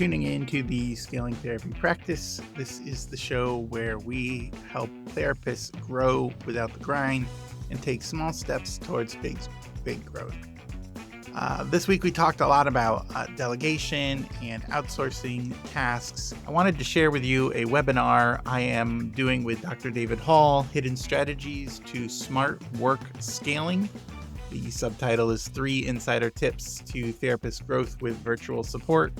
tuning in to the Scaling Therapy Practice. This is the show where we help therapists grow without the grind and take small steps towards big growth. This week we talked a lot about delegation and outsourcing tasks. I wanted to share with you a webinar I am doing with Dr. David Hall, Hidden Strategies to Smart Work Scaling. The subtitle is 3 Insider Tips to Therapist Growth with Virtual Support.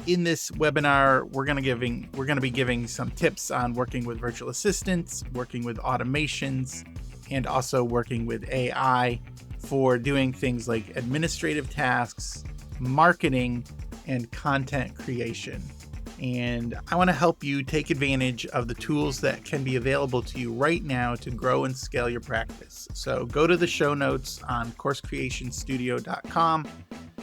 In this webinar, we're going to be giving some tips on working with virtual assistants, working with automations, and also working with AI for doing things like administrative tasks, marketing, and content creation. And I want to help you take advantage of the tools that can be available to you right now to grow and scale your practice. So go to the show notes on coursecreationstudio.com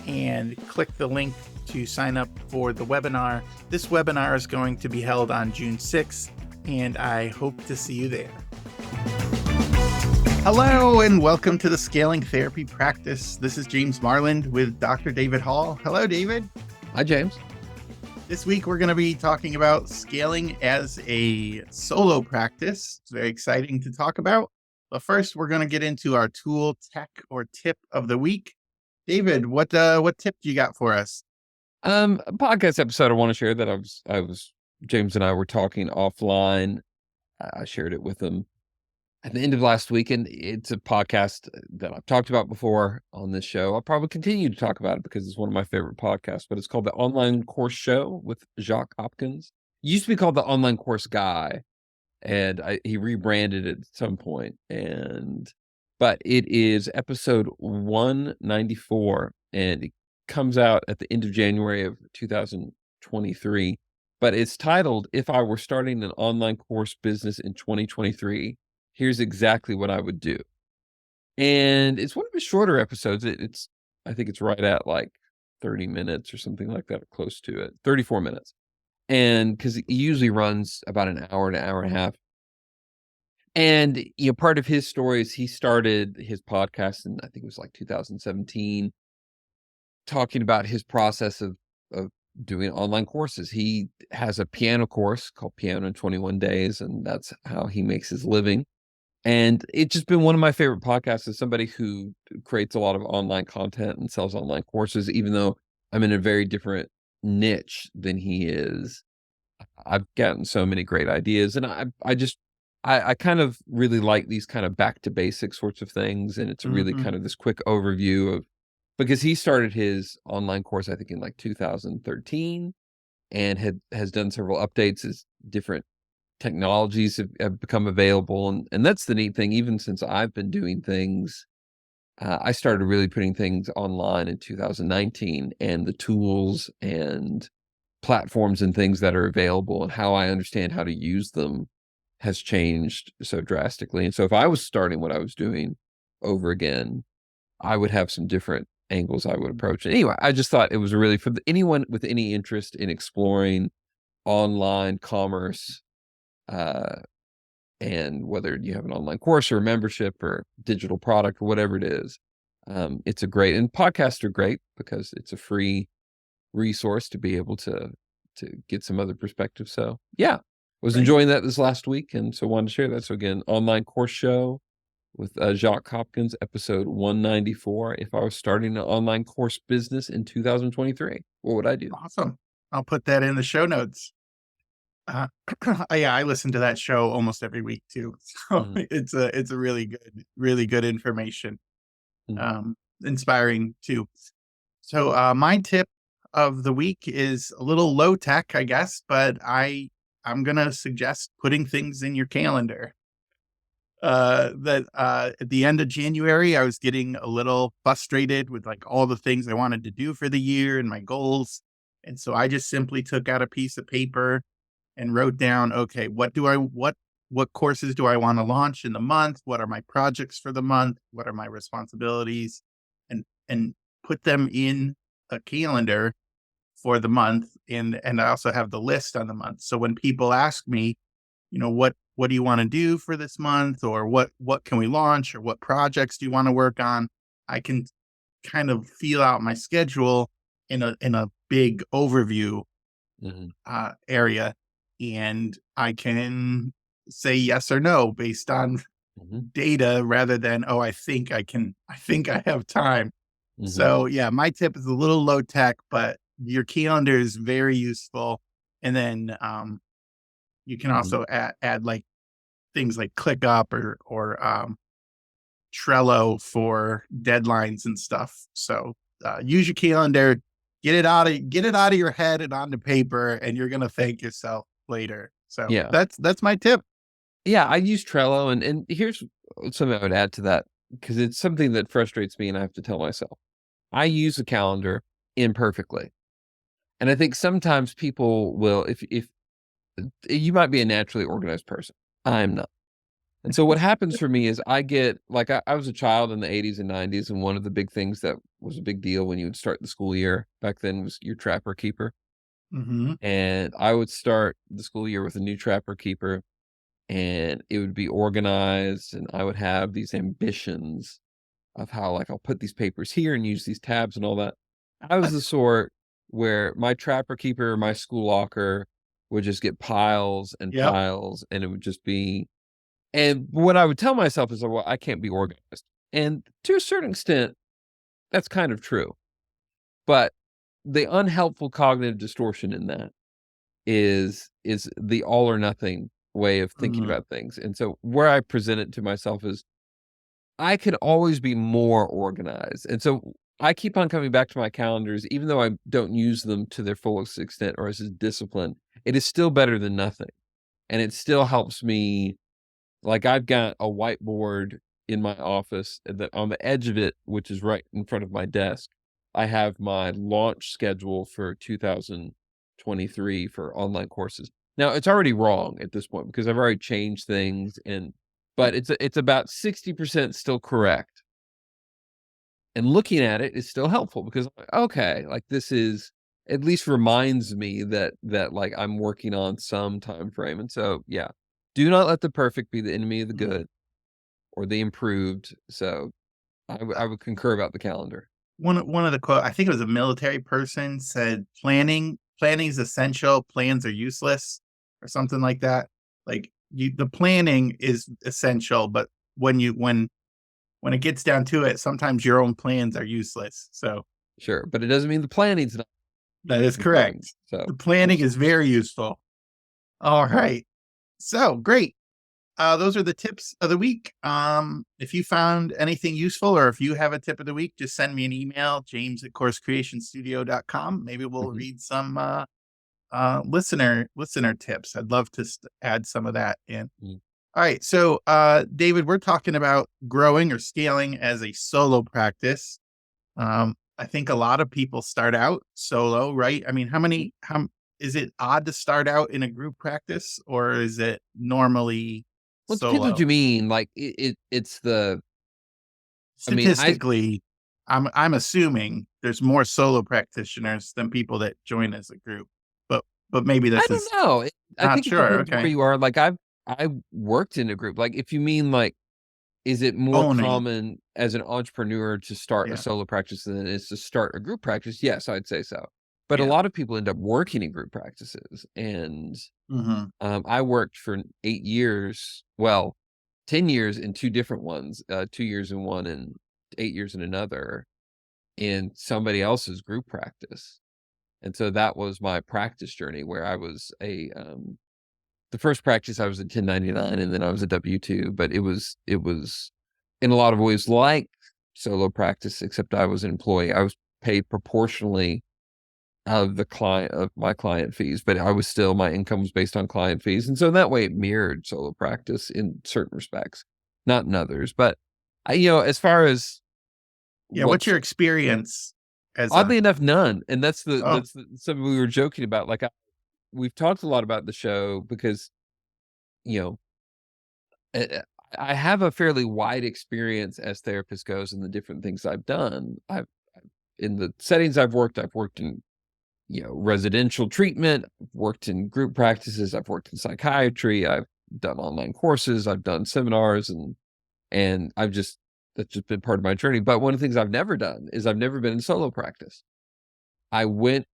and click the link to sign up for the webinar. This webinar is going to be held on June 6th, and I hope to see you there. Hello, and welcome to the Scaling Therapy Practice. This is James Marland with Dr. David Hall. Hello, David. Hi, James. This week, we're going to be talking about scaling as a solo practice. It's very exciting to talk about. But first, we're going to get into our tool, tech, or tip of the week. David, what tip do you got for us? A podcast episode I want to share that I was James and I were talking offline. I shared it with him at the end of last week, and it's a podcast that I've talked about before on this show. I'll probably continue to talk about it because it's one of my favorite podcasts, but it's called The Online Course Show with Jacques Hopkins. It used to be called The Online Course Guy, and he rebranded it at some point. But it is episode 194, and it comes out at the end of January of 2023. But it's titled, If I Were Starting an Online Course Business in 2023, Here's Exactly What I Would Do. And it's one of his shorter episodes. I think it's right at like 30 minutes or something like that, or close to it, 34 minutes. And because he usually runs about an hour to hour and a half. And, part of his story is he started his podcast in, I think it was like 2017, talking about his process of doing online courses. He has a piano course called Piano in 21 Days, and that's how he makes his living. And it's just been one of my favorite podcasts as somebody who creates a lot of online content and sells online courses, even though I'm in a very different niche than he is. I've gotten so many great ideas, and I kind of really like these kind of back to basics sorts of things. And it's really kind of this quick overview because he started his online course, I think in like 2013, and has done several updates as different technologies have become available. And that's the neat thing. Even since I've been doing things, I started really putting things online in 2019, and the tools and platforms and things that are available and how I understand how to use them has changed so drastically. And so if I was starting what I was doing over again, I would have some different angles I would approach it. Anyway, I just thought it was really for anyone with any interest in exploring online commerce, and whether you have an online course or a membership or digital product or whatever it is, it's and podcasts are great because it's a free resource to be able to get some other perspective. So yeah, was enjoying that this last week, and so wanted to share that. So again, Online Course Show with Jacques Hopkins, episode 194. If I was starting an online course business in 2023, what would I do? Awesome. I'll put that in the show notes. I listen to that show almost every week too. So it's a really good information. Inspiring too. So my tip of the week is a little low tech, I guess, but I'm going to suggest putting things in your calendar. At the end of January, I was getting a little frustrated with like all the things I wanted to do for the year and my goals. And so I just simply took out a piece of paper and wrote down, okay, what courses do I want to launch in the month? What are my projects for the month? What are my responsibilities? And put them in a calendar for the month. And I also have the list on the month. So when people ask me, what do you want to do for this month? Or what can we launch? Or what projects do you want to work on? I can kind of feel out my schedule in a big overview Mhm. area, and I can say yes or no based on Mhm. data rather than, oh, I think I have time. Mhm. So yeah, my tip is a little low tech, but your calendar is very useful. And then you can Mhm. also add like things like ClickUp or Trello for deadlines and stuff. So use your calendar, get it out of your head and onto paper, and you're gonna thank yourself later. So Yeah. that's my tip. Yeah, I use Trello, and here's something I would add to that, because it's something that frustrates me and I have to tell myself. I use a calendar imperfectly, and I think sometimes people will if you might be a naturally organized person. I'm not. And so what happens for me is I get like I was a child in the 80s and 90s, and one of the big things that was a big deal when you would start the school year back then was your trapper keeper. Hmm. And I would start the school year with a new trapper keeper, and it would be organized, and I would have these ambitions of how, like, I'll put these papers here and use these tabs and all that. I was the sort where my trapper keeper, my school locker would just get piles and Yep. piles, and it would just be, and what I would tell myself is, well, I can't be organized. And to a certain extent, that's kind of true. But the unhelpful cognitive distortion in that is the all or nothing way of thinking Hmm. about things. And so where I present it to myself is I could always be more organized. And so I keep on coming back to my calendars, even though I don't use them to their fullest extent or as a discipline, it is still better than nothing. And it still helps me. Like, I've got a whiteboard in my office that on the edge of it, which is right in front of my desk, I have my launch schedule for 2023 for online courses. Now, it's already wrong at this point because I've already changed things, but it's about 60% still correct. And looking at it is still helpful because, okay, like, this is at least reminds me that like I'm working on some time frame. And so, yeah, do not let the perfect be the enemy of the good or the improved. So I would concur about the calendar. One of the quote, I think it was a military person, said planning is essential, plans are useless, or something like that. Like the planning is essential, but when it gets down to it, sometimes your own plans are useless. So Sure, but it doesn't mean the planning's not that is important. correct. So The planning is very useful. All right. So great. Those are the tips of the week. If you found anything useful or if you have a tip of the week, just send me an email, james@coursecreationstudio.com. Maybe we'll mhm, read some listener tips. I'd love to add some of that in. mhm. All right. So, David, we're talking about growing or scaling as a solo practice. I think a lot of people start out solo, right? I mean, how is it odd to start out in a group practice or is it normally Well, it depends what solo? you mean. Like, it's the I mean, Statistically, I'm assuming there's more solo practitioners than people that join as a group, but maybe I this don't is know. I not think it sure. depends where Okay. you are. Like, I worked in a group. Like, if you mean, like, is it more Owning. common as an entrepreneur to start a Yeah. solo practice than it is to start a group practice? Yes, I'd say so. But a Yeah. lot of people end up working in group practices, and Mhm. I worked for 8 years, well, 10 years in 2 different ones, 2 years in one and 8 years in another, in somebody else's group practice. And so that was my practice journey where I was the first practice I was at 1099 and then I was a W-2, but it was in a lot of ways like solo practice, except I was an employee. I was paid proportionally of my client fees, but I was still my income was based on client fees, and so that way it mirrored solo practice in certain respects, not in others. But as far as Yeah. What's what's your experience as a? oddly enough, none, and Oh. something we were joking about. Like, we've talked a lot about the show because you know I I have a fairly wide experience as therapist goes in the different things I've done. In the settings I've worked in residential treatment. I've worked in group practices. I've worked in psychiatry. I've done online courses. I've done seminars, and that's just been part of my journey. But one of the things I've never done is I've never been in solo practice. I went.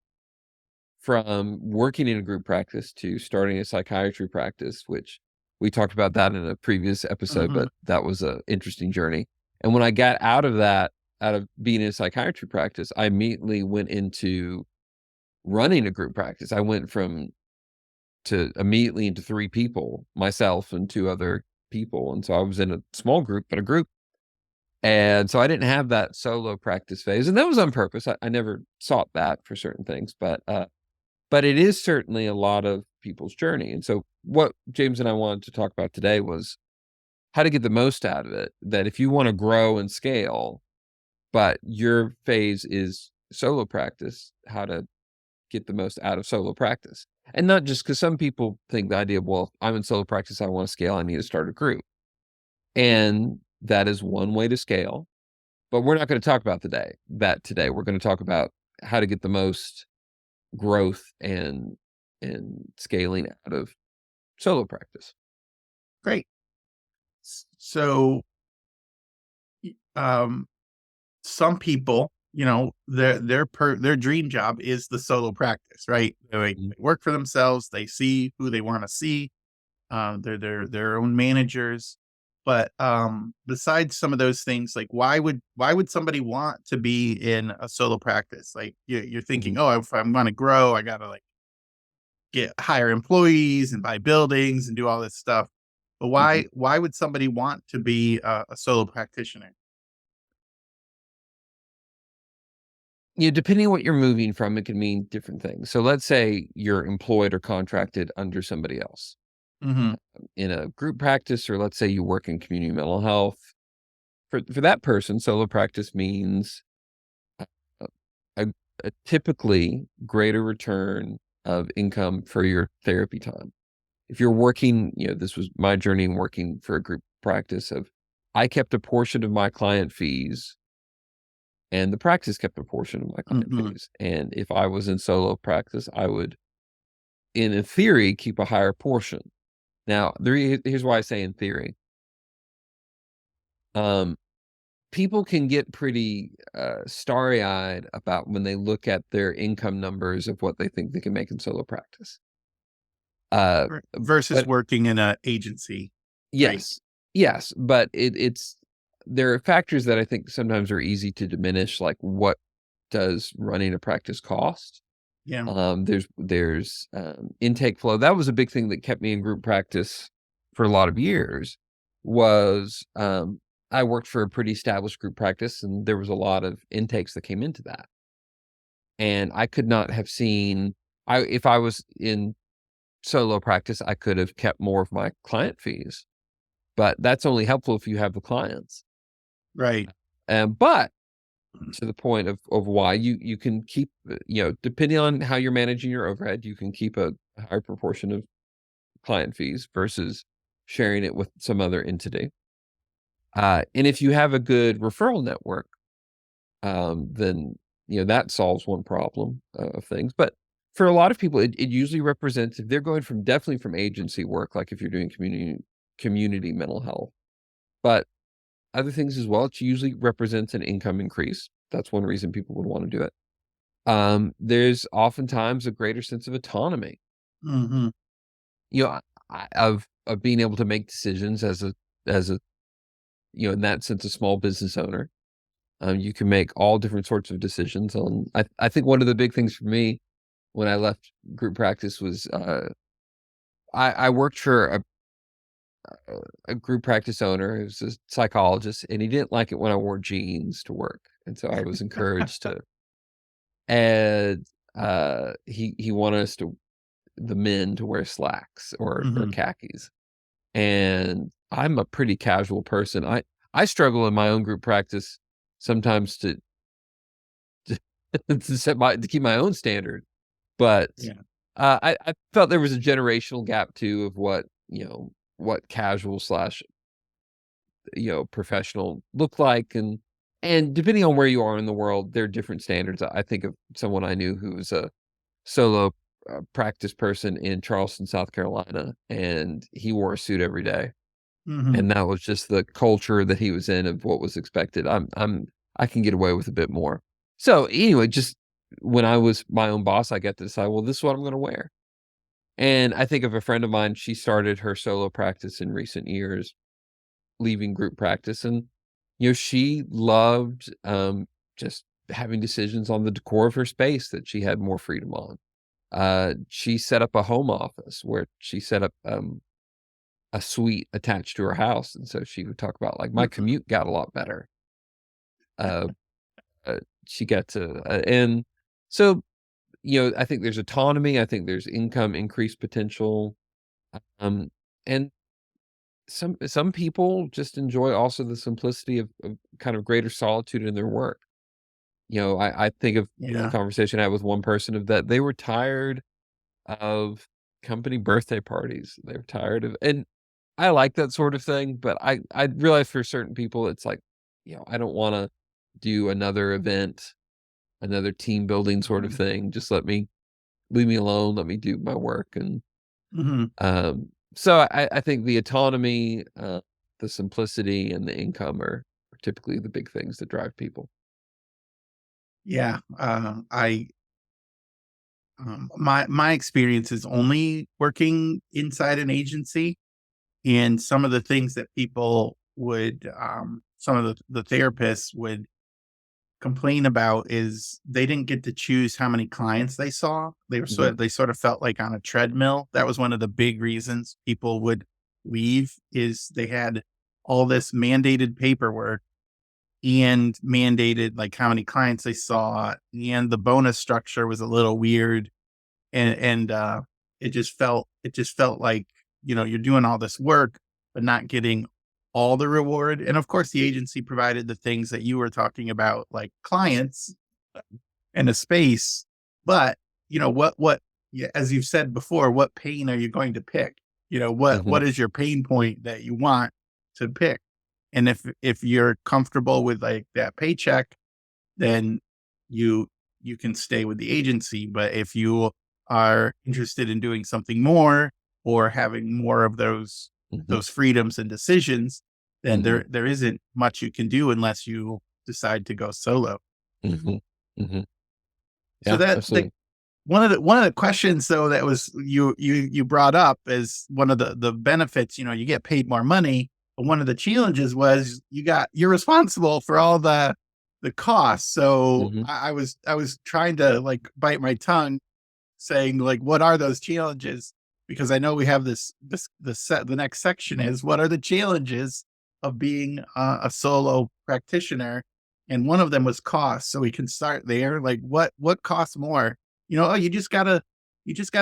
from working in a group practice to starting a psychiatry practice, which we talked about that in a previous episode, but that was an interesting journey. And when I got out of being in a psychiatry practice, I immediately went into running a group practice. I went immediately into 3 people, myself and 2 other people. And so I was in a small group, but a group. And so I didn't have that solo practice phase. And that was on purpose. I never sought that for certain things, but it is certainly a lot of people's journey. And so what James and I wanted to talk about today was how to get the most out of it. That if you want to grow and scale, but your phase is solo practice, how to get the most out of solo practice. And not just because some people think the idea of, well, I'm in solo practice, I want to scale, I need to start a group. And that is one way to scale. But we're not going to talk about that today. We're going to talk about how to get the most growth and scaling out of solo practice. Great. So, some people, their dream job is the solo practice, right? They work for themselves. They see who they want to see. They're their own managers. But besides some of those things, like why would somebody want to be in a solo practice? Like you're thinking, oh, if I'm going to grow, I got to hire employees and buy buildings and do all this stuff. But why would somebody want to be a solo practitioner? Depending on what you're moving from, it can mean different things. So let's say you're employed or contracted under somebody else in a group practice, or let's say you work in community mental health. For that person, solo practice means a typically greater return of income for your therapy time. If you're working, this was my journey in working for a group practice I kept a portion of my client fees and the practice kept a portion of my client fees. And if I was in solo practice, I would, in theory, keep a higher portion. Now, here's why I say in theory. People can get pretty starry-eyed about when they look at their income numbers of what they think they can make in solo practice. Versus working in an agency. Yes. Right? Yes. But there are factors that I think sometimes are easy to diminish, like what does running a practice cost? Yeah. There's intake flow. That was a big thing that kept me in group practice for a lot of years. Was I worked for a pretty established group practice, and there was a lot of intakes that came into that. And I could not have seen if I was in solo practice, I could have kept more of my client fees, but that's only helpful if you have the clients, right? But to the point of why you can keep, depending on how you're managing your overhead, you can keep a higher proportion of client fees versus sharing it with some other entity. And if you have a good referral network, then, that solves one problem of things. But for a lot of people, it usually represents, if they're going definitely from agency work, like if you're doing community mental health, but other things as well, it usually represents an income increase. That's one reason people would want to do it. There's oftentimes a greater sense of autonomy. Of being able to make decisions as a in that sense, a small business owner. You can make all different sorts of decisions. I think one of the big things for me when I left group practice was I worked for a group practice owner who's a psychologist, and he didn't like it when I wore jeans to work. And so I was encouraged to, and he wanted the men to wear slacks or khakis. And I'm a pretty casual person. I struggle in my own group practice sometimes to keep my own standard. But I felt there was a generational gap too of what casual / professional look like, and depending on where you are in the world, there are different standards. I think of someone I knew who was a solo practice person in Charleston, South Carolina, and he wore a suit every day. And that was just the culture that he was in of what was expected. I can get away with a bit more. So anyway, just when I was my own boss, I get to decide, well, this is what I'm going to wear. And I think of a friend of mine, she started her solo practice in recent years, leaving group practice. And, she loved just having decisions on the decor of her space that she had more freedom on. She set up a home office where she set up a suite attached to her house. And so she would talk about, like, my commute got a lot better. Uh, she got to, and so, I think there's autonomy. I think there's income increase potential. Um, and some people just enjoy also the simplicity of kind of greater solitude in their work. I think of a Yeah. conversation I had with one person of that they were tired of company birthday parties. They were tired of, and I like that sort of thing, but I realize for certain people it's like, I don't want to do another event, another team building sort of thing. Just leave me alone, let me do my work. And Mm-hmm. so I think the autonomy, the simplicity, and the income are typically the big things that drive people. Yeah. My experience is only working inside an agency, and some of the things that people would, some of the therapists would complain about is they didn't get to choose how many clients they saw. Mhm, They sort of felt like on a treadmill. That was one of the big reasons people would leave, is they had all this mandated paperwork and mandated like how many clients they saw, and the bonus structure was a little weird, and it just felt like, you're doing all this work but not getting all the reward. And of course the agency provided the things that you were talking about, like clients and a space. But what yeah, as you've said before, what pain are you going to pick? mhm, What is your pain point that you want to pick? And if you're comfortable with like that paycheck, then you you can stay with the agency. But if you are interested in doing something more, or having more of mhm, those freedoms and decisions, then mhm, there isn't much you can do unless you decide to go solo. mhm, mhm. So Yeah, that the absolutely. one of the questions though that was you brought up as one of the benefits, you get paid more money, but one of the challenges was you're responsible for all the costs. So Mhm, I was trying to like bite my tongue saying like, what are those challenges? Because I know we have the next section is, what are the challenges of being a solo practitioner? And one of them was cost. So we can start there. Like what costs more? Oh, you just gotta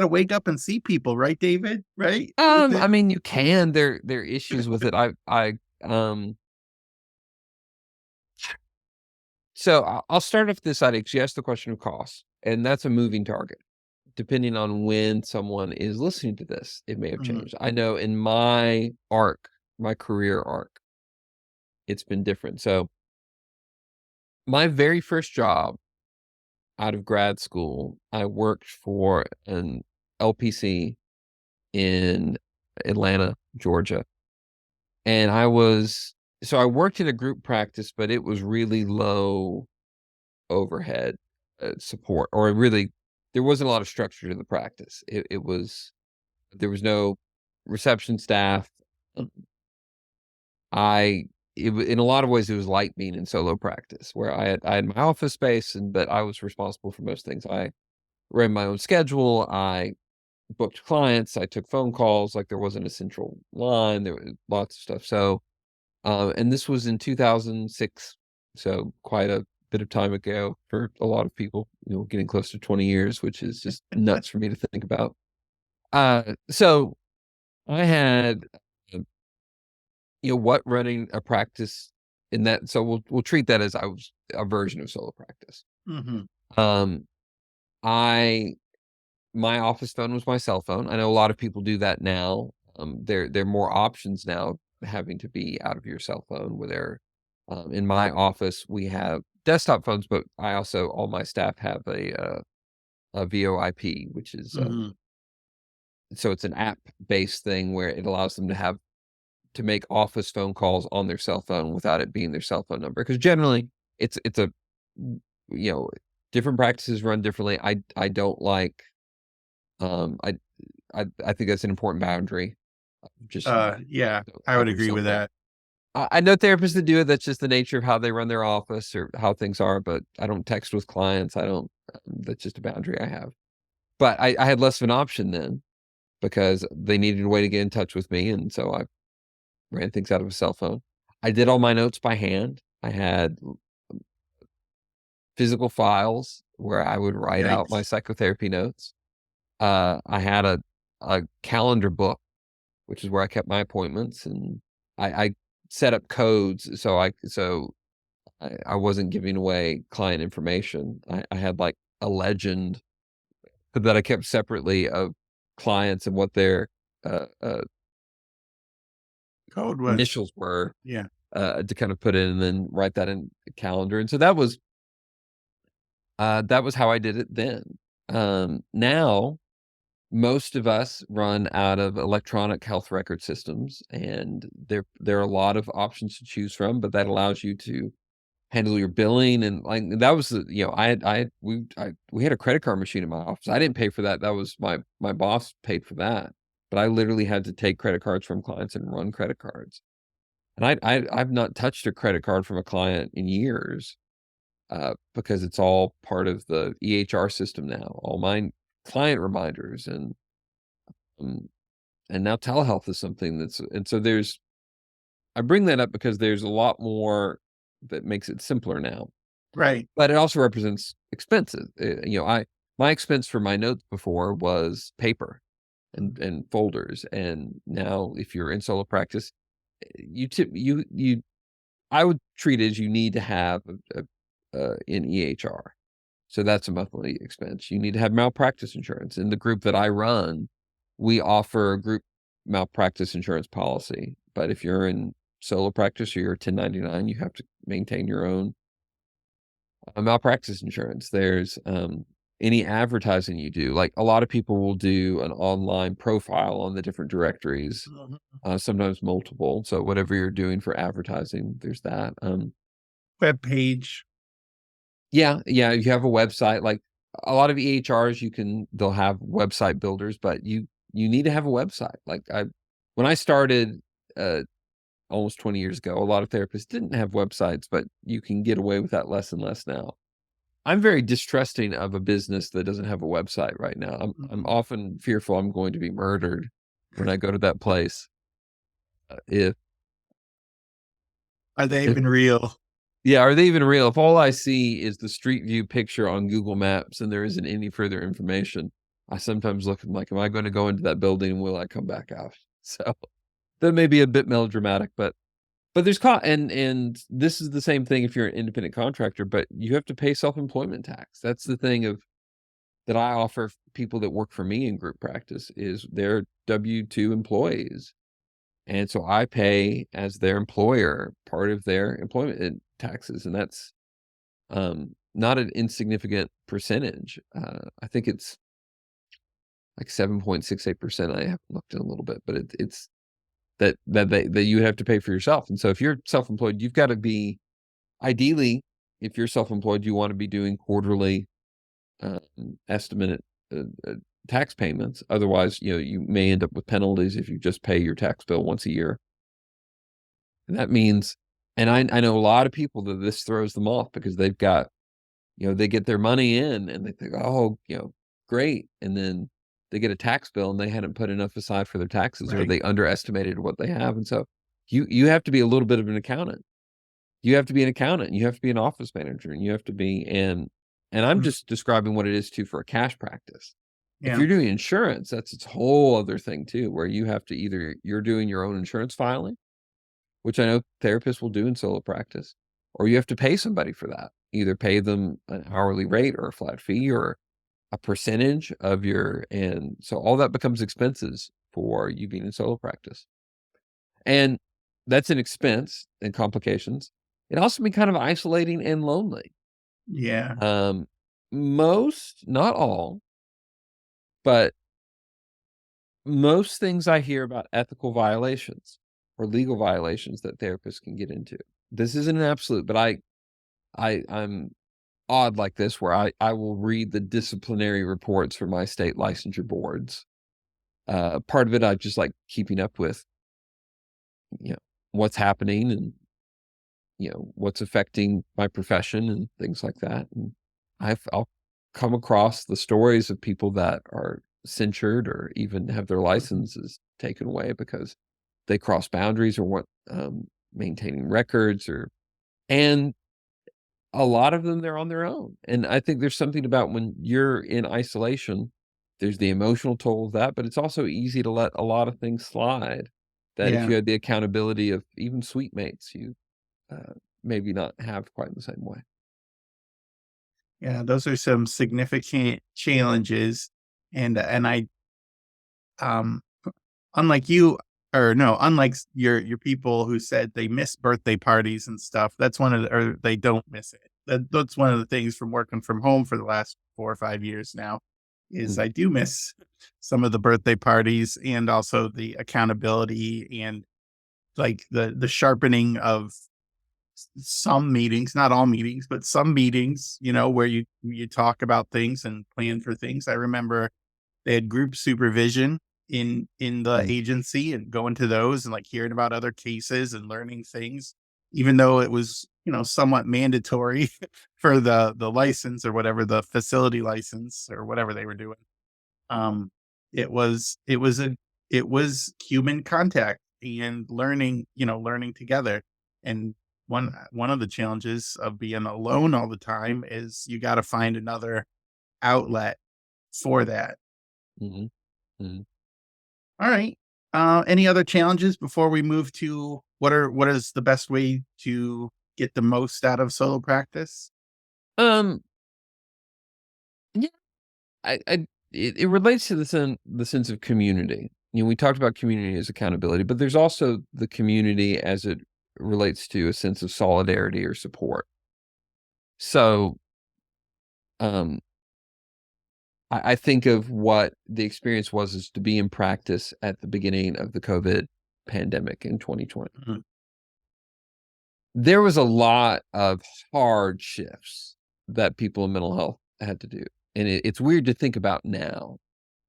wake up and see people, right, David? Right? I mean, you can. There are issues with it. Um so I'll start off this idea because you asked the question of cost, and that's a moving target. Depending on when someone is listening to this, it may have Mhm, changed. I know in my career arc, it's been different. So my very first job out of grad school, I worked for an LPC in Atlanta, Georgia. And I worked in a group practice, but it was really low overhead support, or really, there wasn't a lot of structure to the practice. There was no reception staff. Um, I, in a lot of ways, it was like being in solo practice where I had my office space, but I was responsible for most things. I ran my own schedule. I booked clients. I took phone calls. Like there wasn't a central line. There was lots of stuff. So, and this was in 2006, so quite a bit of time ago for a lot of people, getting close to 20 years, which is just nuts for me to think about. So I had, uh, what running a practice in that. So we'll treat that as I was a version of solo practice. mhm, Um, I my office phone was my cell phone. I know a lot of people do that now. There are more options now, having to be out of your cell phone. In my office, we have desktop phones, but I also all my staff have a VoIP, which is mhm, so it's an app based thing where it allows them to make office phone calls on their cell phone without it being their cell phone number. Because generally, it's a you know different practices run differently. I don't like, I think that's an important boundary. Just Yeah, don't I have would agree yourself with up. that. I know therapists that do it. That's just the nature of how they run their office or how things are. But I don't text with clients. I don't. That's just a boundary I have. But I had less of an option then because they needed a way to get in touch with me, and so I ran things out of a cell phone. I did all my notes by hand. I had physical files where I would write out my Yikes. psychotherapy notes. I had a calendar book, which is where I kept my appointments, and I set up codes so I wasn't giving away client information. I had like a legend that I kept separately of clients and what their Code was, initials were yeah. to kind of put in and then write that in the calendar. And so that was how I did it then. Now most of us run out of electronic health record systems, and there are a lot of options to choose from, but that allows you to handle your billing. And like that was we had a credit card machine in my office. I didn't pay for that. That was my boss paid for that. But I literally had to take credit cards from clients and run credit cards. And I've not touched a credit card from a client in years because it's all part of the EHR system now. All my client reminders um, and now telehealth is something and so I bring that up because there's a lot more that makes it simpler now. Right. But it also represents expenses. My expense for my notes before was paper and folders, and now if you're in solo practice, I would treat it as you need to have an EHR. So that's a monthly expense. You need to have malpractice insurance. In the group that I run, we offer a group malpractice insurance policy. But if you're in solo practice or you're 1099, you have to maintain your own malpractice insurance. There's any advertising you do. Like a lot of people will do an online profile on the different directories, sometimes multiple. So whatever you're doing for advertising, there's that. Web page. Yeah, if you have a website, like a lot of EHRs, they'll have website builders, but you need to have a website. Like when I started almost 20 years ago, a lot of therapists didn't have websites, but you can get away with that less and less now. I'm very distrusting of a business that doesn't have a website right now. I'm often fearful I'm going to be murdered when I go to that place. If Are they even real? Yeah, are they even real? If all I see is the street view picture on Google Maps and there isn't any further information, I sometimes look and like, am I going to go into that building and will I come back out? So that may be a bit melodramatic, but there's and this is the same thing if you're an independent contractor, but you have to pay self-employment tax. That's the thing that I offer people that work for me in group practice is they're W-2 employees. And so I pay as their employer part of their employment taxes, and that's not an insignificant percentage. I think it's like 7.68%. I haven't looked in a little bit, but it's that you have to pay for yourself. And so if you're self-employed, you've got to be ideally, if you're self-employed, you want to be doing quarterly estimated tax payments. Otherwise, you may end up with penalties if you just pay your tax bill once a year. And that means, and I know a lot of people that this throws them off because they've got, they get their money in and they think, oh, great. And then they get a tax bill and they hadn't put enough aside for their taxes or Right. they underestimated what they have. And so you have to be a little bit of an accountant. You have to be an accountant. You have to be an office manager, and you have to be and I'm just describing what it is too for a cash practice. If Yeah. you're doing insurance, that's its whole other thing too, where you have to you're doing your own insurance filing, which I know therapists will do in solo practice, or you have to pay somebody for that. Either pay them an hourly rate or a flat fee or a percentage of and so all that becomes expenses for you being in solo practice. And that's an expense and complications. It also can be kind of isolating and lonely. Yeah. Most, not all, but most things I hear about ethical violations or legal violations that therapists can get into. This isn't an absolute, but I'm odd like this where I will read the disciplinary reports for my state licensure boards. Part of it, I just like keeping up with, what's happening and, what's affecting my profession and things like that. And I'll come across the stories of people that are censured or even have their licenses taken away because they cross boundaries or weren't maintaining records and a lot of them, they're on their own. And I think there's something about when you're in isolation, there's the emotional toll of that, but it's also easy to let a lot of things slide that if Yeah. you had the accountability of even suite mates, you maybe not have quite in the same way. Yeah, those are some significant challenges. And I, um, unlike you, or no, unlike your people who said they miss birthday parties and stuff, that's one of the, or they don't miss it. That's one of the things from working from home for the last 4 or 5 years now, is Mm, I do miss some of the birthday parties and also the accountability and like the sharpening of some meetings, not all meetings, but some meetings, where you talk about things and plan for things. I remember they had group supervision in the mm, agency and going to those and like hearing about other cases and learning things, even though it was, somewhat mandatory for the license or whatever, the facility license or whatever they were doing. Um, it was human contact and learning together. And one of the challenges of being alone all the time is you got to find another outlet for that. mhm, mhm. All right. Any other challenges before we move to what is the best way to get the most out of solo practice? Um, yeah, it relates to the sense of community. We talked about community as accountability, but there's also the community as it relates to a sense of solidarity or support. So, um, I think of what the experience was is to be in practice at the beginning of the COVID pandemic in 2020. Mhm. There was a lot of hard shifts that people in mental health had to do. And it's weird to think about now,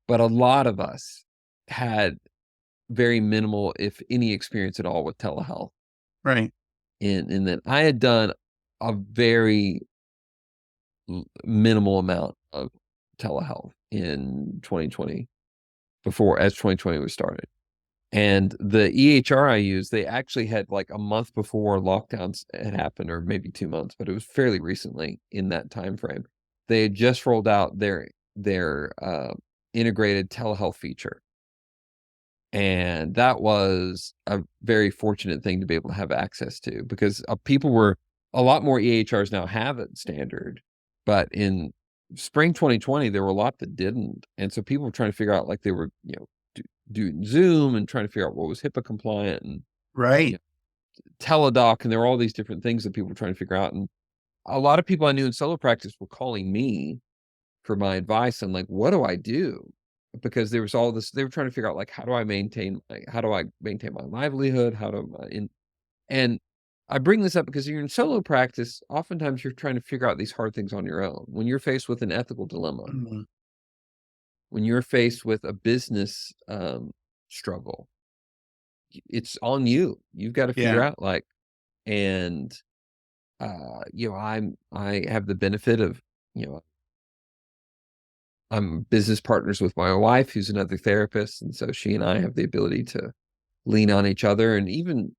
but a lot of us had very minimal, if any, experience at all with telehealth. Right. In that I had done a very minimal amount of telehealth in 2020 as 2020 was started. And the EHR I used, they actually had like a month before lockdowns had happened, or maybe 2 months, but it was fairly recently in that time frame. They had just rolled out their integrated telehealth feature. And that was a very fortunate thing to be able to have access to because people were a lot more EHRs now have it standard, but in spring 2020, there were a lot that didn't. And so people were trying to figure out like they were, doing Zoom and trying to figure out what was HIPAA compliant and you Right. know, teledoc. And there were all these different things that people were trying to figure out. And a lot of people I knew in solo practice were calling me for my advice on like, what do I do? Because there was all this, they were trying to figure out like, how do I maintain my livelihood? And I bring this up because you're in solo practice. Oftentimes you're trying to figure out these hard things on your own. When you're faced with an ethical dilemma, Mhm. when you're faced with a business struggle, it's on you. You've got to figure Yeah. out like, and I have the benefit of, you know, I'm business partners with my wife, who's another therapist, and so she and I have the ability to lean on each other, and even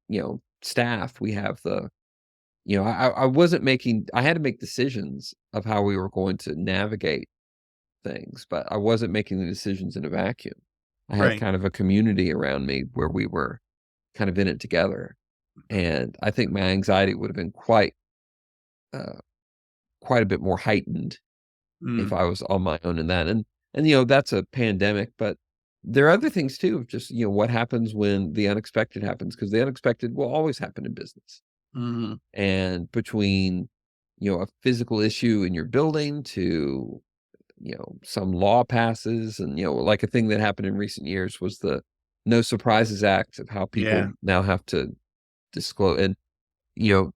staff. We have I wasn't making. I had to make decisions of how we were going to navigate things, but I wasn't making the decisions in a vacuum. I had Right. kind of a community around me where we were kind of in it together, and I think my anxiety would have been uh, quite a bit more heightened if Mm. I was on my own in that. And that's a pandemic, but there are other things too of just, what happens when the unexpected happens, because the unexpected will always happen in business. Mhm. And between, a physical issue in your building to, some law passes and, like a thing that happened in recent years was the No Surprises Act of how Yeah. people now have to disclose. And,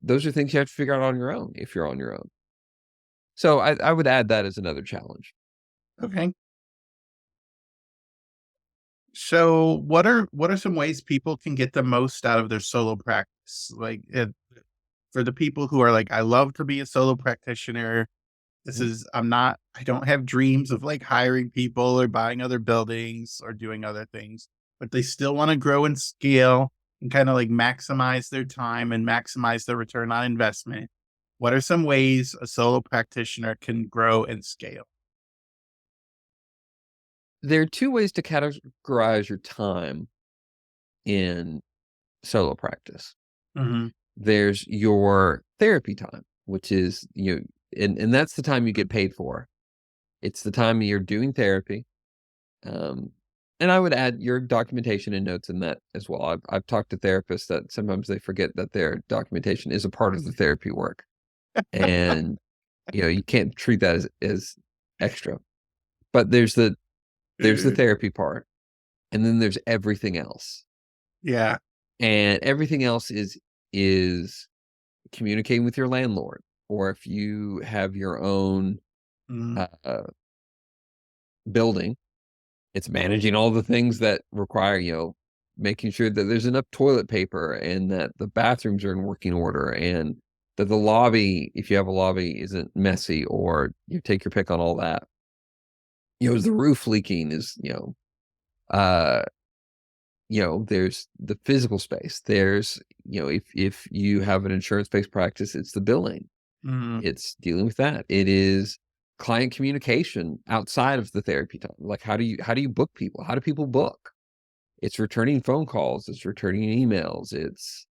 those are things you have to figure out on your own if you're on your own. So I would add that as another challenge. Okay. So what are some ways people can get the most out of their solo practice? Like for the people who are like, I love to be a solo practitioner. Mhm. I don't have dreams of like hiring people or buying other buildings or doing other things, but they still want to grow and scale and kind of like maximize their time and maximize their return on investment. What are some ways a solo practitioner can grow and scale? There are two ways to categorize your time in solo practice. Hmm. There's your therapy time, which is and that's the time you get paid for. It's the time you're doing therapy. Um, and I would add your documentation and notes in that as well. I've talked to therapists that sometimes they forget that their documentation is a part of the therapy work, and you can't treat that as extra. But there's the therapy part, and then there's everything else, Yeah. and everything else is communicating with your landlord, or if you have your own Mhm. uh, building. It's managing all the things that require, making sure that there's enough toilet paper and that the bathrooms are in working order and that the lobby, if you have a lobby, isn't messy, or you take your pick on all that. Is the roof leaking? Uh, there's the physical space. There's, if you have an insurance-based practice, it's the billing. Mhm. It's dealing with that. It is client communication outside of the therapy time. Like, how do you book people? How do people book? It's returning phone calls, it's returning emails, it's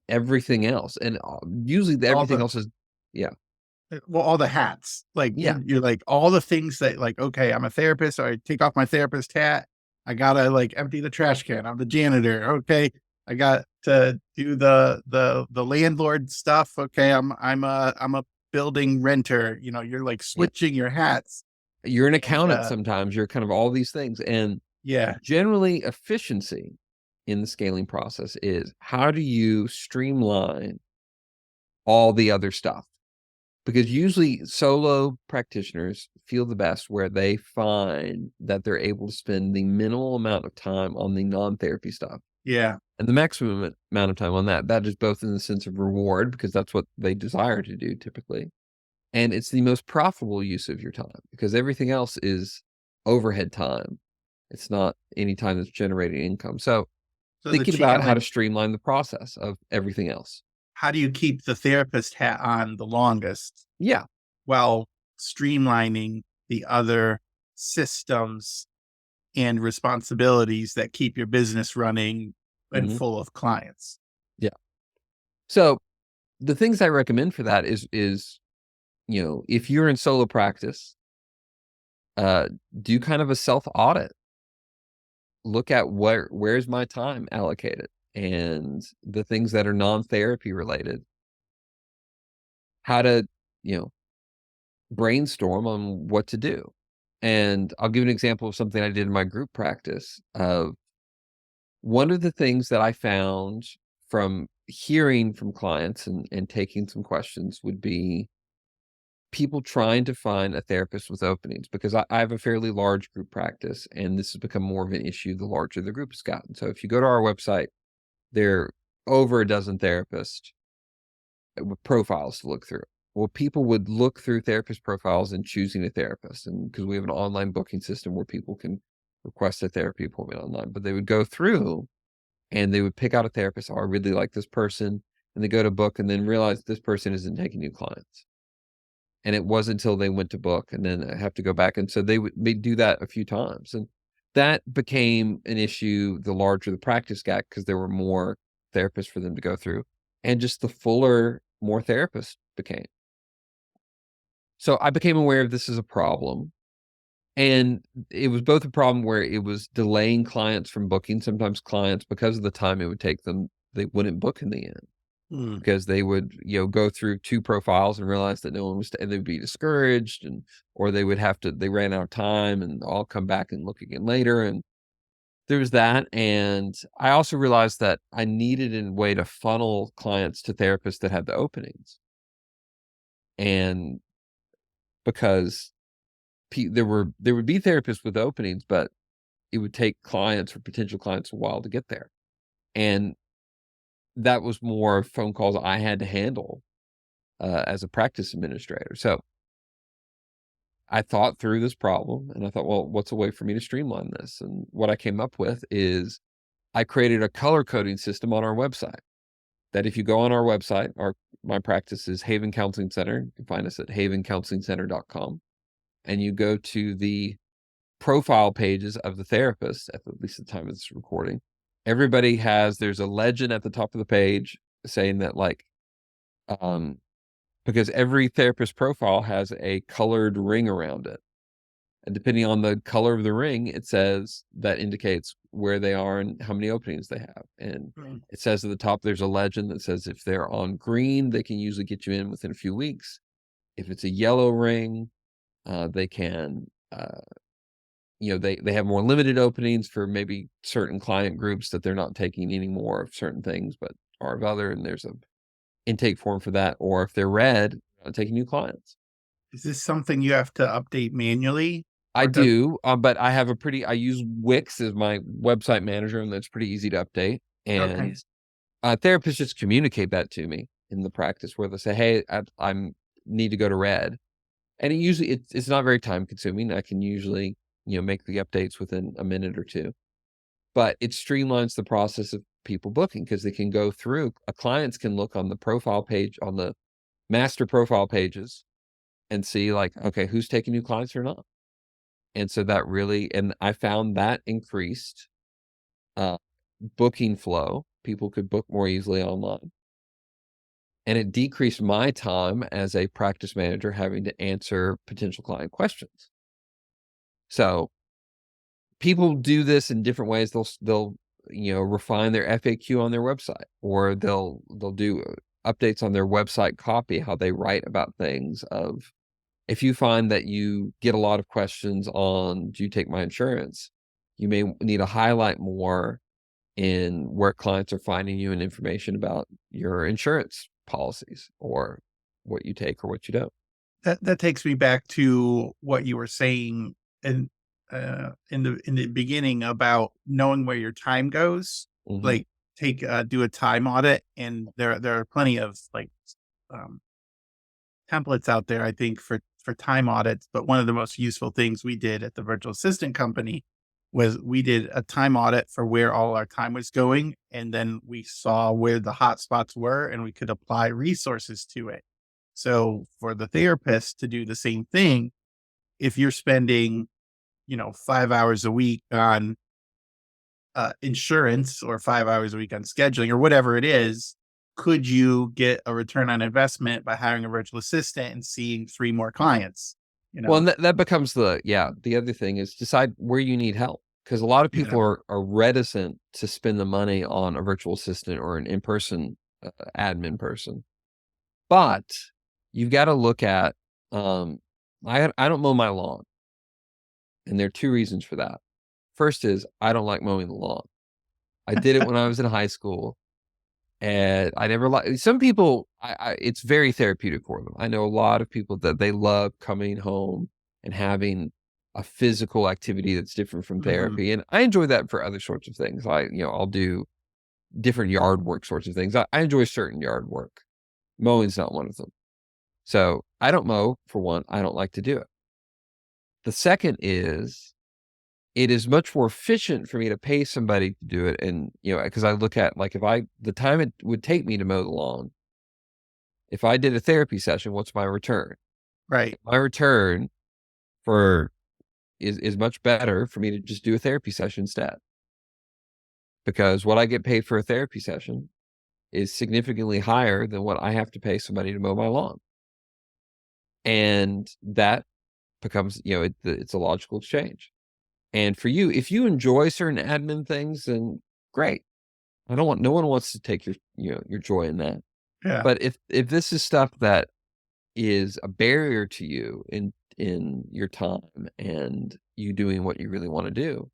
everything else, and, usually the All everything the else is yeah, Well, all the hats, like, yeah, you're like, all the things that, like, okay, I'm a therapist, so I take off my therapist hat. I gotta, like, empty the trash can. I'm the janitor. Okay. I got to do the landlord stuff. Okay. I'm a building renter. You're, like, yeah. switching your hats You're an and, accountant sometimes, you're kind of all these things, and yeah. generally efficiency in the scaling process is how do you streamline all the other stuff? Because usually solo practitioners feel the best where they find that they're able to spend the minimal amount of time on the non-therapy stuff Yeah. and the maximum amount of time on that. That is both in the sense of reward, because that's what they desire to do typically. And it's the most profitable use of your time because everything else is overhead time. It's not any time that's generating income. So So the thinking about how to challenge, streamline the process of everything else. how do you keep the therapist hat on the longest Yeah. while streamlining the other systems and responsibilities that keep your business running and Hmm. full of clients? Yeah. So the things I recommend for that is if you're in solo practice, uh, do kind of a self audit. Look at where's my time allocated, and the things that are non-therapy related. How to, you know, brainstorm on what to do. And I'll give an example of something I did in my group practice. One of the things that I found from hearing from clients and taking some questions would be people trying to find a therapist with openings, because I have a fairly large group practice, and this has become more of an issue the larger the group has gotten. So if you go to our website, there are over a dozen therapists with profiles to look through. Well, people would look through therapist profiles and choosing a therapist, and because we have an online booking system where people can request a therapy appointment online, but they would go through and they would pick out a therapist. Oh, I really like this person, and they go to book and then realize this person isn't taking new clients. And it wasn't until they went to book and then I have to go back. And so they do that a few times. And that became an issue the larger the practice got, because there were more therapists for them to go through. And just the fuller more therapists became. So I became aware of this as a problem. And it was both a problem where it was delaying clients from booking. Sometimes clients, because of the time it would take them, they wouldn't book in the end, Mm. because they would, go through 2 profiles and realize that no one was and they'd be discouraged, or they would have to they ran out of time, and I'll come back and look again later, and there was that, and I also realized that I needed a way to funnel clients to therapists that had the openings. And because there would be therapists with openings, but it would take clients or potential clients a while to get there. And that was more phone calls I had to handle as a practice administrator. So I thought through this problem and I thought, well, what's a way for me to streamline this? And what I came up with is I created a color coding system on our website that if you go on our website, my practice is Haven Counseling Center. You can find us at havencounselingcenter.com. And you go to the profile pages of the therapist, at least the time of this recording. There's a legend at the top of the page saying that because every therapist profile has a colored ring around it. And depending on the color of the ring, it says that indicates where they are and how many openings they have. And it says at the top, there's a legend that says if they're on green, they can usually get you in within a few weeks. If it's a yellow ring, they can, they have more limited openings for maybe certain client groups that they're not taking any more of certain things, but are of other, and there's a intake form for that. Or if they're red, not taking new clients. Is this something you have to update manually? I do, but I use Wix as my website manager, and that's pretty easy to update. And therapists just communicate that to me in the practice where they say, hey, I need to go to red. And it's not very time consuming. I can usually, make the updates within a minute or two, but it streamlines the process of people booking because they can go through, clients can look on the profile page, on the master profile pages and see okay, who's taking new clients or not. And so and I found that increased booking flow. People could book more easily online. And it decreased my time as a practice manager having to answer potential client questions. So people do this in different ways. They'll refine their FAQ on their website, or they'll do updates on their website copy, how they write about things. Of if you find that you get a lot of questions on, do you take my insurance? You may need to highlight more in where clients are finding you and information about your insurance policies or what you take or what you don't. That takes me back to what you were saying in the beginning about knowing where your time goes. Mm-hmm. Like do a time audit, and there are plenty of templates out there, I think, for time audits. But one of the most useful things we did at the virtual assistant company was we did a time audit for where all our time was going. And then we saw where the hot spots were and we could apply resources to it. So for the therapist to do the same thing, if you're spending, 5 hours a week on insurance or 5 hours a week on scheduling or whatever it is, could you get a return on investment by hiring a virtual assistant and seeing 3 more clients? Well, and that becomes the other thing is decide where you need help, because a lot of people are reticent to spend the money on a virtual assistant or an in-person admin person. But you've got to look at, I don't mow my lawn. And there are 2 reasons for that. First is I don't like mowing the lawn. I did it when I was in high school. And I never some people, it's very therapeutic for them. I know a lot of people that they love coming home and having a physical activity that's different from therapy. And I enjoy that for other sorts of things. I'll do different yard work sorts of things. I enjoy certain yard work. Mowing's not one of them. So I don't mow, for one. I don't like to do it. The second is, it is much more efficient for me to pay somebody to do it. And, because I look at the time it would take me to mow the lawn, if I did a therapy session, what's my return? Right. My return is much better for me to just do a therapy session instead. Because what I get paid for a therapy session is significantly higher than what I have to pay somebody to mow my lawn. And that becomes, it's a logical exchange. And for you, if you enjoy certain admin things, then great. No one wants to take your joy in that. Yeah. But if this is stuff that is a barrier to you in your time and you doing what you really want to do,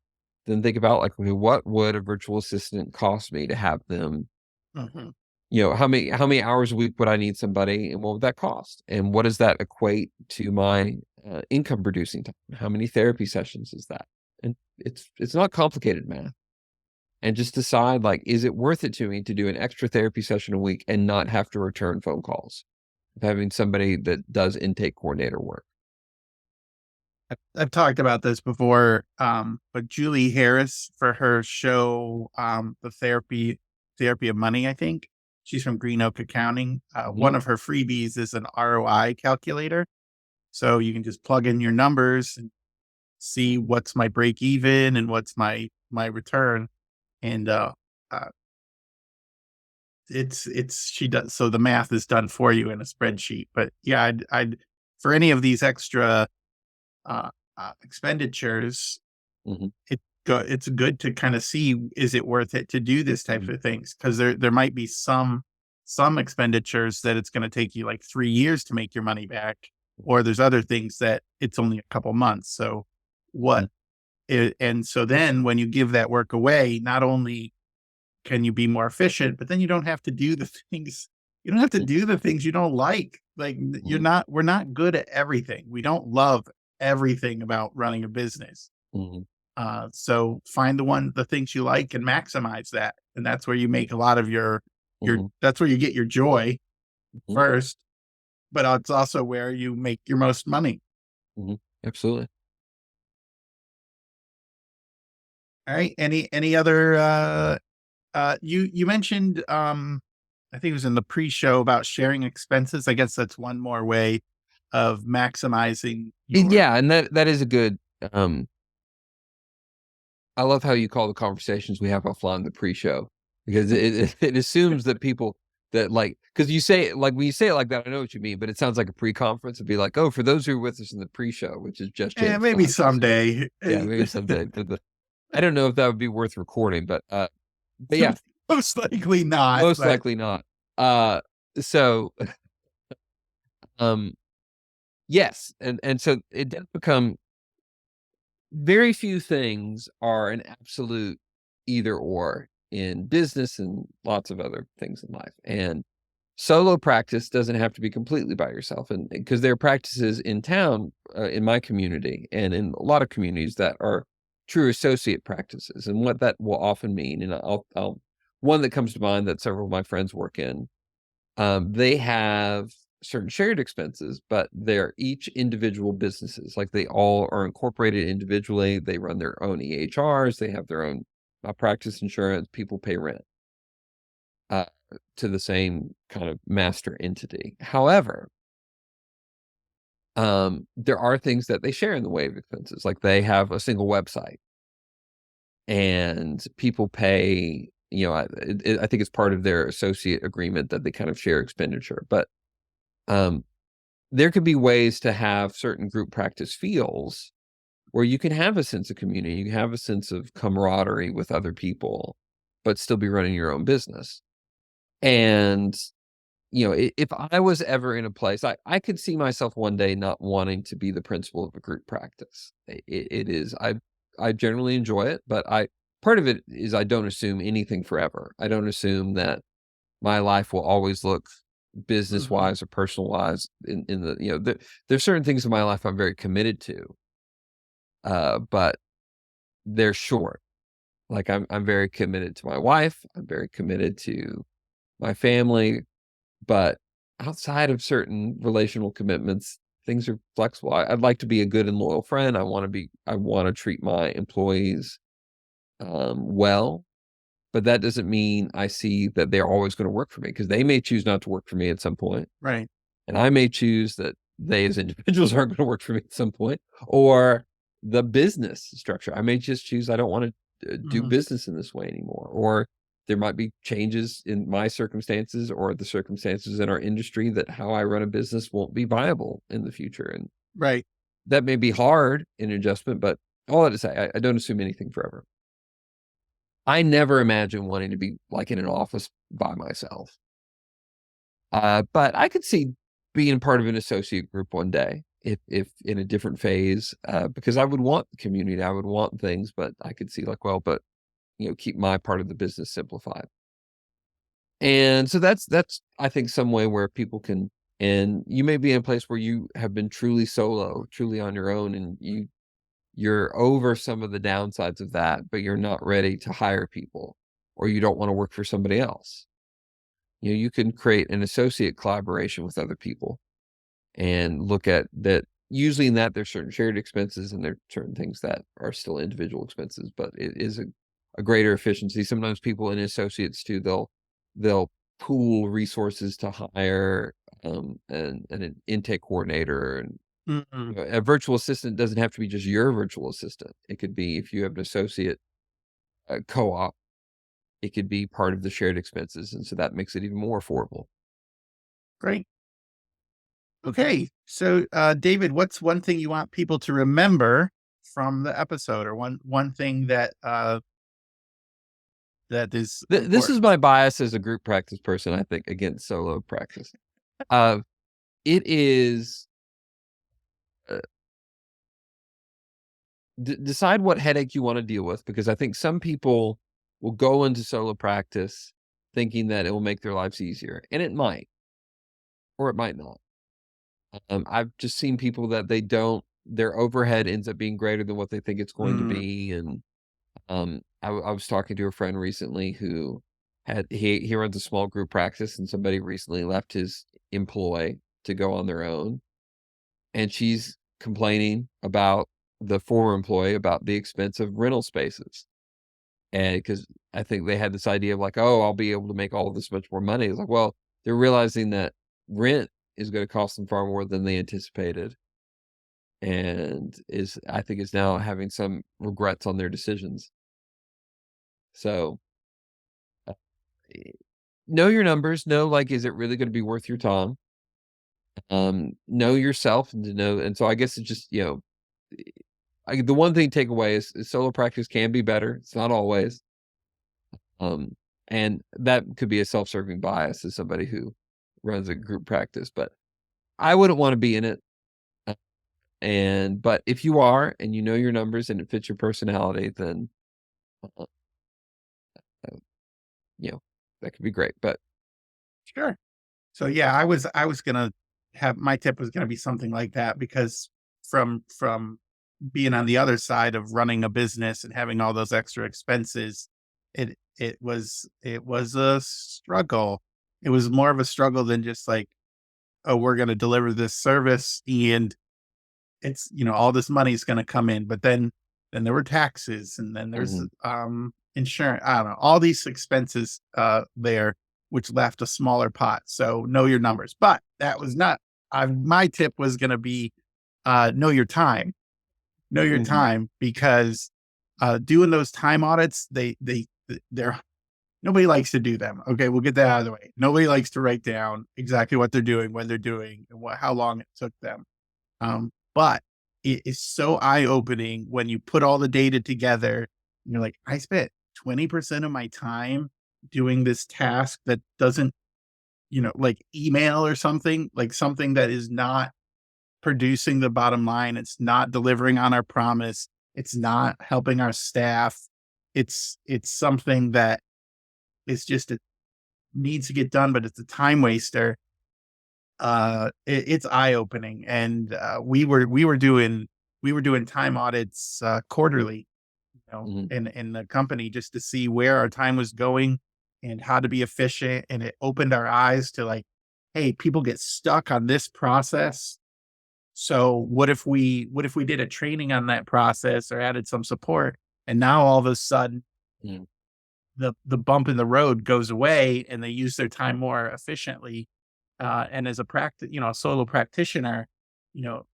then think about what would a virtual assistant cost me to have them how many hours a week would I need somebody, and what would that cost? And what does that equate to my income producing time? How many therapy sessions is that? And it's not complicated math. And just decide, like, is it worth it to me to do an extra therapy session a week and not have to return phone calls of having somebody that does intake coordinator work? I've talked about this before, but Julie Harris, for her show, the therapy of money, I think she's from Green Oak Accounting. One of her freebies is an ROI calculator, so you can just plug in your numbers and see what's my break even and what's my return. And she does, so the math is done for you in a spreadsheet. But yeah, I'd for any of these extra expenditures, it's good to kind of see, is it worth it to do this type of things? Because there might be some expenditures that it's going to take you like 3 years to make your money back, or there's other things that it's only a couple months. So and so then when you give that work away, not only can you be more efficient, but then you don't have to do the things. You don't have to do the things you don't like. Like we're not good at everything. We don't love everything about running a business. So find the things you like and maximize that. And that's where you make a lot of your that's where you get your joy first, but it's also where you make your most money. Absolutely. All right. Any other, you mentioned, I think it was in the pre-show about sharing expenses. I guess that's one more way of maximizing yeah, and that is a good, I love how you call the conversations we have offline the pre-show, because it assumes that people that, like, because you say, like, when you say it like that, I know what you mean, but it sounds like a pre-conference. It'd be like, oh, for those who are with us in the pre-show, which is just James. Maybe someday. Yeah, maybe someday. I don't know if that would be worth recording, but yeah, most likely not. Most likely not. So, yes, and so it does become, very few things are an absolute either or in business and lots of other things in life. And solo practice doesn't have to be completely by yourself, and because there are practices in town, in my community and in a lot of communities, that are true associate practices. And what that will often mean, and I'll one that comes to mind that several of my friends work in, they have certain shared expenses, but they're each individual businesses. Like, they all are incorporated individually. They run their own EHRs. They have their own malpractice insurance. People pay rent to the same kind of master entity. However, there are things that they share in the way of expenses. Like, they have a single website, and people pay, I think it's part of their associate agreement that they kind of share expenditure. But there could be ways to have certain group practice feels where you can have a sense of community, you can have a sense of camaraderie with other people, but still be running your own business. And, if I was ever in a place, I could see myself one day not wanting to be the principal of a group practice. It is, I generally enjoy it, but part of it is I don't assume anything forever. I don't assume that my life will always look business wise or personal wise in the, there's certain things in my life I'm very committed to, but they're short. Like, I'm very committed to my wife. I'm very committed to my family, but outside of certain relational commitments, things are flexible. I'd like to be a good and loyal friend. I want to treat my employees well, but that doesn't mean I see that they're always going to work for me, because they may choose not to work for me at some point. Right. And I may choose that they as individuals aren't going to work for me at some point, or the business structure. I may just choose I don't want to do business in this way anymore, or there might be changes in my circumstances or the circumstances in our industry that how I run a business won't be viable in the future. And right, that may be hard in adjustment, but all that to say, I don't assume anything forever. I never imagine wanting to be like in an office by myself. But I could see being part of an associate group one day, if in a different phase, because I would want community, I would want things, but I could see, like, well, but keep my part of the business simplified. And so that's I think some way where people can, and you may be in a place where you have been truly solo, truly on your own, and you're over some of the downsides of that, but you're not ready to hire people, or you don't want to work for somebody else. You can create an associate collaboration with other people and look at that. Usually in that there's certain shared expenses and there are certain things that are still individual expenses, but it is a greater efficiency. Sometimes people in associates too, they'll pool resources to hire an intake coordinator, and Mm-mm. a virtual assistant doesn't have to be just your virtual assistant. It could be, if you have an associate co-op, it could be part of the shared expenses. And so that makes it even more affordable. Great. Okay. So, David, what's one thing you want people to remember from the episode, or one thing that that is This is important? my bias as a group practice person, I think, against solo practice. It is decide what headache you want to deal with, because I think some people will go into solo practice thinking that it will make their lives easier, and it might, or it might not. I've just seen people that their overhead ends up being greater than what they think it's going to Mm, be. And I was talking to a friend recently who he runs a small group practice, and somebody recently left his employ to go on their own, and she's complaining about the former employee about the expense of rental spaces. And because I think they had this idea of like, oh, I'll be able to make all of this much more money. It's like, well, they're realizing that rent is going to cost them far more than they anticipated, and I think is now having some regrets on their decisions. So eh, know your numbers. Know, like, is it really going to be worth your time? Know yourself, and to know. And so I guess it's just, the one thing to take away is solo practice can be better. It's not always. Um, and that could be a self-serving bias as somebody who runs a group practice, but I wouldn't want to be in it. But if you are, and you know your numbers and it fits your personality, then uh, uh, that could be great. But sure. So yeah, I was gonna have my tip was gonna be something like that, because from being on the other side of running a business and having all those extra expenses, it was a struggle. It was more of a struggle than just like, oh, we're gonna deliver this service and it's, all this money is gonna come in. But then there were taxes, and then there's mhm, insurance. I don't know, all these expenses there, which left a smaller pot. So know your numbers. But that was not my tip was gonna be know your time. Know your mhm, time, because doing those time audits, they're nobody likes to do them. Okay, we'll get that out of the way. Nobody likes to write down exactly what they're doing, when they're doing, and how long it took them. But it is so eye opening when you put all the data together and you're like, I spent 20% of my time doing this task that doesn't, like email or something, like something that is not producing the bottom line. It's not delivering on our promise. It's not helping our staff. It's something that is just, it needs to get done, but it's a time waster. It's eye opening. And we were doing time audits quarterly, mhm, in the company, just to see where our time was going and how to be efficient. And it opened our eyes to like, hey, people get stuck on this process. So what if we did a training on that process, or added some support, and now all of a sudden mhm, the bump in the road goes away and they use their time more efficiently. And as a solo practitioner, you know,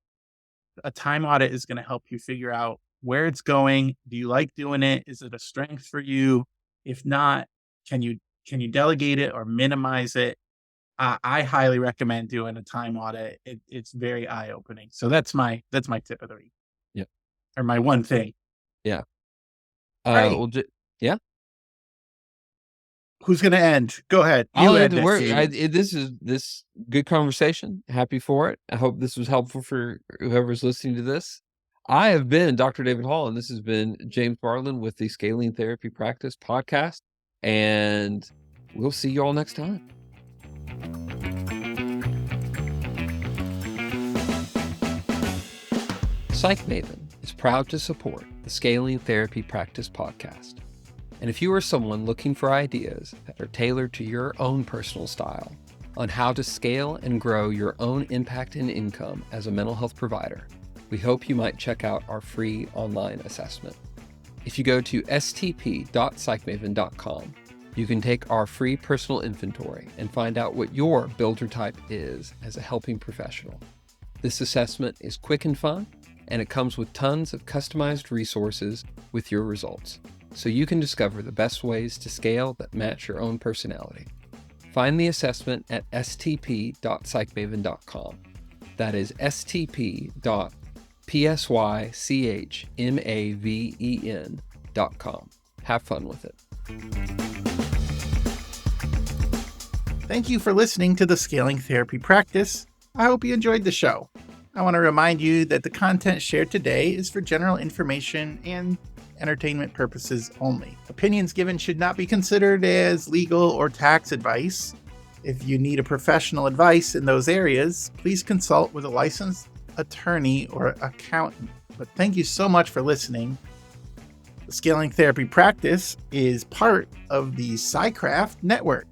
a time audit is going to help you figure out where it's going. Do you like doing it? Is it a strength for you? If not, can you delegate it or minimize it? I highly recommend doing a time audit. It's very eye opening. So that's my tip of the week, yeah, or my one thing. yeah. Right. Well, yeah. Who's going to end? Go ahead. I'll You end end the it, work. David. This good conversation. Happy for it. I hope this was helpful for whoever's listening to this. I have been Dr. David Hall, and this has been James Marland with the Scaling Therapy Practice podcast. And we'll see you all next time. Psych Maven is proud to support the Scaling Therapy Practice podcast. And if you are someone looking for ideas that are tailored to your own personal style on how to scale and grow your own impact and income as a mental health provider, we hope you might check out our free online assessment. If you go to stp.psychmaven.com, you can take our free personal inventory and find out what your builder type is as a helping professional. This assessment is quick and fun, and it comes with tons of customized resources with your results, so you can discover the best ways to scale that match your own personality. Find the assessment at stp.psychmaven.com. That is stp.psychmaven.com. Have fun with it. Thank you for listening to the Scaling Therapy Practice. I hope you enjoyed the show. I want to remind you that the content shared today is for general information and entertainment purposes only. Opinions given should not be considered as legal or tax advice. If you need a professional advice in those areas, please consult with a licensed attorney or accountant. But thank you so much for listening. The Scaling Therapy Practice is part of the SciCraft Network.